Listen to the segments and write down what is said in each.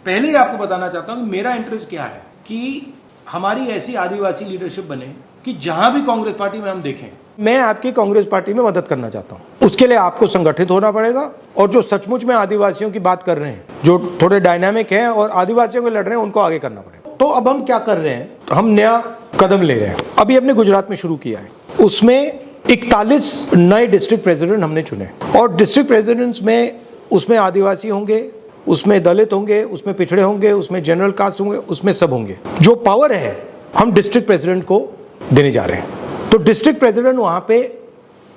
पहले ही आपको बताना चाहता हूं कि मेरा इंटरेस्ट क्या है कि हमारी ऐसी आदिवासी लीडरशिप बने कि जहां भी कांग्रेस पार्टी में हम देखें, मैं आपकी कांग्रेस पार्टी में मदद करना चाहता हूं। उसके लिए आपको संगठित होना पड़ेगा और जो सचमुच में आदिवासियों की बात कर रहे हैं, जो थोड़े डायनामिक हैं और आदिवासियों को लड़ रहे हैं, उनको आगे करना पड़ेगा। तो अब हम क्या कर रहे हैं, हम नया कदम ले रहे हैं। अभी हमने गुजरात में शुरू किया है, उसमें 41 नए डिस्ट्रिक्ट प्रेसिडेंट हमने चुने और डिस्ट्रिक्ट प्रेसिडेंट्स में उसमें आदिवासी होंगे, उसमें दलित होंगे, उसमें पिछड़े होंगे, उसमें जनरल कास्ट होंगे, उसमें सब होंगे। जो पावर है हम डिस्ट्रिक्ट प्रेसिडेंट को देने जा रहे हैं। तो डिस्ट्रिक्ट प्रेसिडेंट वहां पे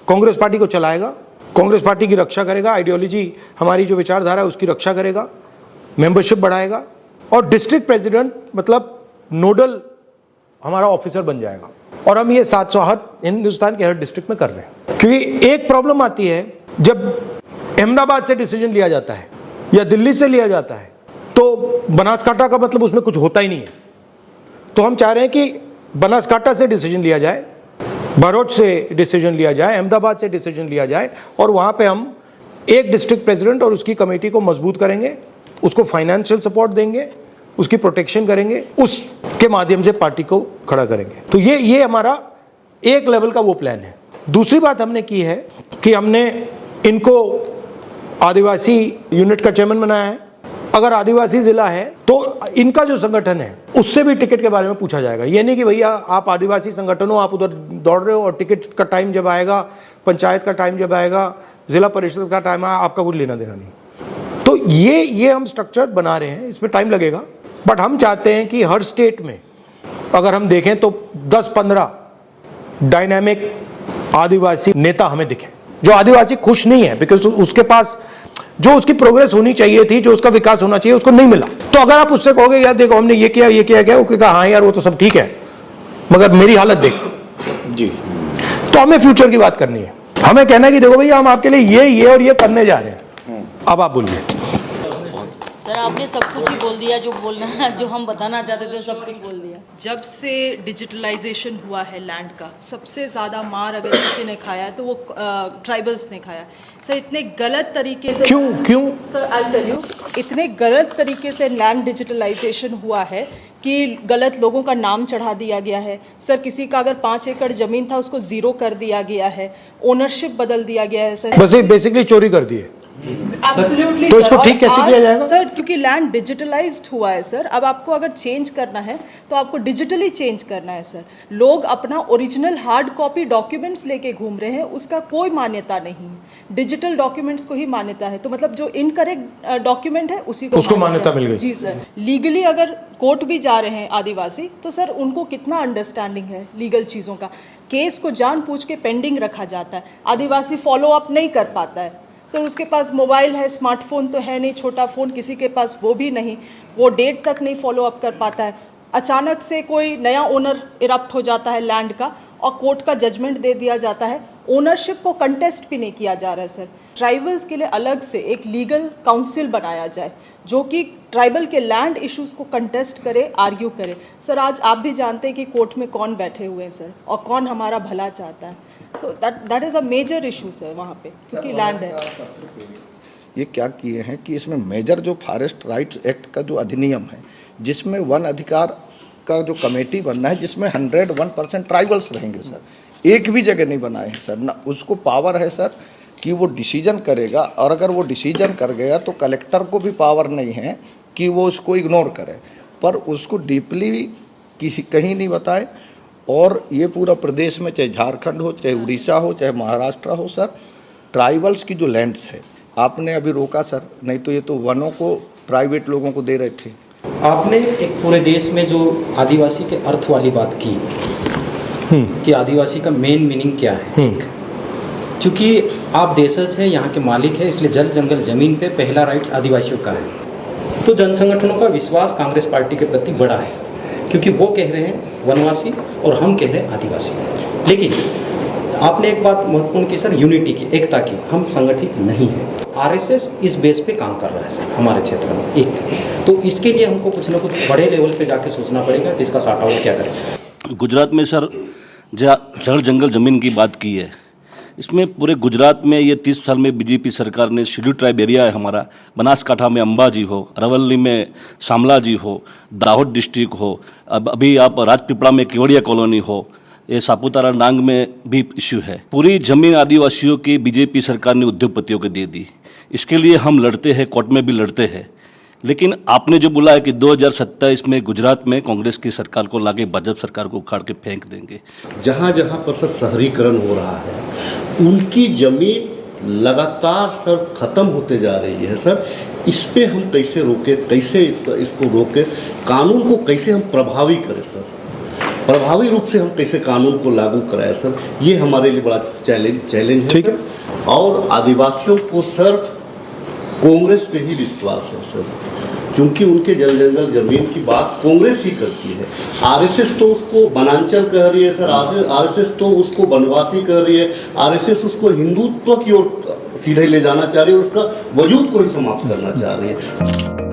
कांग्रेस पार्टी को चलाएगा, कांग्रेस पार्टी की रक्षा करेगा, आइडियोलॉजी हमारी जो विचारधारा है उसकी रक्षा करेगा, मेंबरशिप बढ़ाएगा और डिस्ट्रिक्ट प्रेसिडेंट मतलब नोडल हमारा ऑफिसर बन जाएगा। और हम ये 708 हिंदुस्तान के हर डिस्ट्रिक्ट में कर रहे हैं। क्योंकि एक प्रॉब्लम आती है, जब अहमदाबाद से डिसीजन लिया जाता है या दिल्ली से लिया जाता है तो बनासकांठा का मतलब उसमें कुछ होता ही नहीं है। तो हम चाह रहे हैं कि बनासकांठा से डिसीजन लिया जाए, भरूच से डिसीजन लिया जाए, अहमदाबाद से डिसीजन लिया जाए और वहां पे हम एक डिस्ट्रिक्ट प्रेसिडेंट और उसकी कमेटी को मजबूत करेंगे, उसको फाइनेंशियल सपोर्ट देंगे, उसकी प्रोटेक्शन करेंगे, उसके माध्यम से पार्टी को खड़ा करेंगे। तो ये हमारा एक लेवल का वो प्लान है। दूसरी बात हमने की है कि हमने इनको आदिवासी यूनिट का चेयरमैन बनाया है। अगर आदिवासी जिला है तो इनका जो संगठन है उससे भी टिकट के बारे में पूछा जाएगा। ये नहीं कि भैया आप आदिवासी संगठन हो, आप उधर दौड़ रहे हो और टिकट का टाइम जब आएगा, पंचायत का टाइम जब आएगा, जिला परिषद का टाइम आएगा, आपका कुछ लेना देना नहीं। तो ये हम स्ट्रक्चर बना रहे हैं, इसमें टाइम लगेगा, बट हम चाहते हैं कि हर स्टेट में अगर हम देखें तो 10-15 डायनामिक आदिवासी नेता हमें दिखे। जो आदिवासी खुश नहीं है बिकॉज उसके पास जो उसकी प्रोग्रेस होनी चाहिए थी, जो उसका विकास होना चाहिए, उसको नहीं मिला। तो अगर आप उससे कहोगे यार देखो हमने ये किया वो कहेगा हाँ यार वो तो सब ठीक है मगर मेरी हालत देख जी। तो हमें फ्यूचर की बात करनी है, हमें कहना है कि देखो भैया हम आपके लिए ये और ये करने जा रहे हैं। अब आप बोलिए। सर आपने सब कुछ ही बोल दिया, जो बोलना जो हम बताना चाहते थे सब कुछ बोल दिया। जब से डिजिटलाइजेशन हुआ है लैंड का, सबसे ज़्यादा मार अगर किसी ने खाया है तो वो ट्राइबल्स ने खाया है। सर इतने गलत तरीके से क्यों सर आई टेल यू, इतने गलत तरीके से लैंड डिजिटलाइजेशन हुआ है कि गलत लोगों का नाम चढ़ा दिया गया है। सर किसी का अगर 5 एकड़ जमीन था उसको 0 कर दिया गया है, ओनरशिप बदल दिया गया है। सर बस बेसिकली चोरी कर दी है। एब्सोल्युटली। तो इसको ठीक कैसे किया जाएगा सर? क्योंकि लैंड डिजिटलाइज्ड हुआ है सर। अब आपको अगर चेंज करना है तो आपको डिजिटली चेंज करना है सर। लोग अपना ओरिजिनल हार्ड कॉपी डॉक्यूमेंट्स लेके घूम रहे हैं, उसका कोई मान्यता नहीं है। डिजिटल डॉक्यूमेंट्स को ही मान्यता है। तो मतलब जो इनकरेक्ट डॉक्यूमेंट है उसी को उसको मान्यता मिल गई। जी सर। लीगली अगर कोर्ट भी जा रहे हैं आदिवासी तो सर उनको कितना अंडरस्टैंडिंग है लीगल चीज़ों का। केस को जानबूझ के पेंडिंग रखा जाता है, आदिवासी फॉलो अप नहीं कर पाता है। सर उसके पास मोबाइल है, स्मार्टफोन तो है नहीं, छोटा फ़ोन किसी के पास वो भी नहीं, वो डेट तक नहीं फॉलो अप कर पाता है। अचानक से कोई नया ओनर इरप्ट हो जाता है लैंड का और कोर्ट का जजमेंट दे दिया जाता है, ओनरशिप को कंटेस्ट भी नहीं किया जा रहा है। सर ट्राइबल्स के लिए अलग से एक लीगल काउंसिल बनाया जाए जो कि ट्राइबल के लैंड इश्यूज़ को कंटेस्ट करे, आर्ग्यू करे। सर आज आप भी जानते हैं कि कोर्ट में कौन बैठे हुए हैं सर और कौन हमारा भला चाहता है। So that is a major issue sir वहाँ पे, क्योंकि लैंड है। ये क्या किए हैं कि इसमें मेजर जो फॉरेस्ट राइट्स एक्ट का जो अधिनियम है, जिसमें वन अधिकार का जो कमेटी बनना है, जिसमें 101% ट्राइबल्स रहेंगे सर, एक भी जगह नहीं बनाए हैं सर। ना उसको पावर है सर कि वो डिसीजन करेगा, और अगर वो डिसीजन कर गया तो कलेक्टर को भी पावर नहीं है कि वो उसको इग्नोर करे, पर उसको डीपली किसी कहीं नहीं बताए। और ये पूरा प्रदेश में चाहे झारखंड हो, चाहे उड़ीसा हो, चाहे महाराष्ट्र हो सर, ट्राइबल्स की जो लैंड्स है आपने अभी रोका सर, नहीं तो ये तो वनों को प्राइवेट लोगों को दे रहे थे। आपने एक पूरे देश में जो आदिवासी के अर्थ वाली बात की कि आदिवासी का मेन मीनिंग क्या है। क्योंकि आप देशज है, यहाँ के मालिक है, इसलिए जल जंगल जमीन पे पहला राइट्स आदिवासियों का है। तो जन संगठनों का विश्वास कांग्रेस पार्टी के प्रति बड़ा है सर, क्योंकि वो कह रहे हैं वनवासी और हम कह रहे हैं आदिवासी। लेकिन आपने एक बात महत्वपूर्ण की सर, यूनिटी की, एकता की। हम संगठित नहीं है। आरएसएस इस बेस पे काम कर रहा है सर हमारे क्षेत्र में एक। तो इसके लिए हमको कुछ ना कुछ बड़े लेवल पे जाके सोचना पड़ेगा कि इसका सॉर्ट आउट क्या करें। गुजरात में सर जल जंगल ज़मीन की बात की है, इसमें पूरे गुजरात में ये 30 साल में बीजेपी सरकार ने शेड्यूल ट्राइब एरिया है हमारा, बनासकांठा में अंबाजी हो, अरवली में शामला जी हो, दाहोद डिस्ट्रिक्ट हो, अब अभी आप राजपीपला में केवड़िया कॉलोनी हो, ये सापुतारा नांग में भी इश्यू है। पूरी जमीन आदिवासियों की बीजेपी सरकार ने उद्योगपतियों को दे दी। इसके लिए हम लड़ते हैं, कोर्ट में भी लड़ते हैं। लेकिन आपने जो बोला है कि 2027 में गुजरात में कांग्रेस की सरकार को लाके भाजपा सरकार को उखाड़ के फेंक देंगे। जहाँ जहाँ पर सर शहरीकरण हो रहा है उनकी जमीन लगातार सर खत्म होते जा रही है सर। इस पे हम कैसे रोके, कैसे इसको रोके, कानून को कैसे हम प्रभावी करें सर, प्रभावी रूप से हम कैसे कानून को लागू कराएं सर, ये हमारे लिए बड़ा चैलेंज है। ठीक है। और आदिवासियों को सिर्फ कांग्रेस पे ही विश्वास है सर, क्योंकि उनके जल जंगल जमीन की बात कांग्रेस ही करती है। आरएसएस तो उसको वनांचल कह रही है सर, आरएसएस तो उसको वनवासी कह रही है, आरएसएस उसको हिंदुत्व की ओर सीधे ले जाना चाह रही है, उसका वजूद को ही समाप्त करना चाह रही है।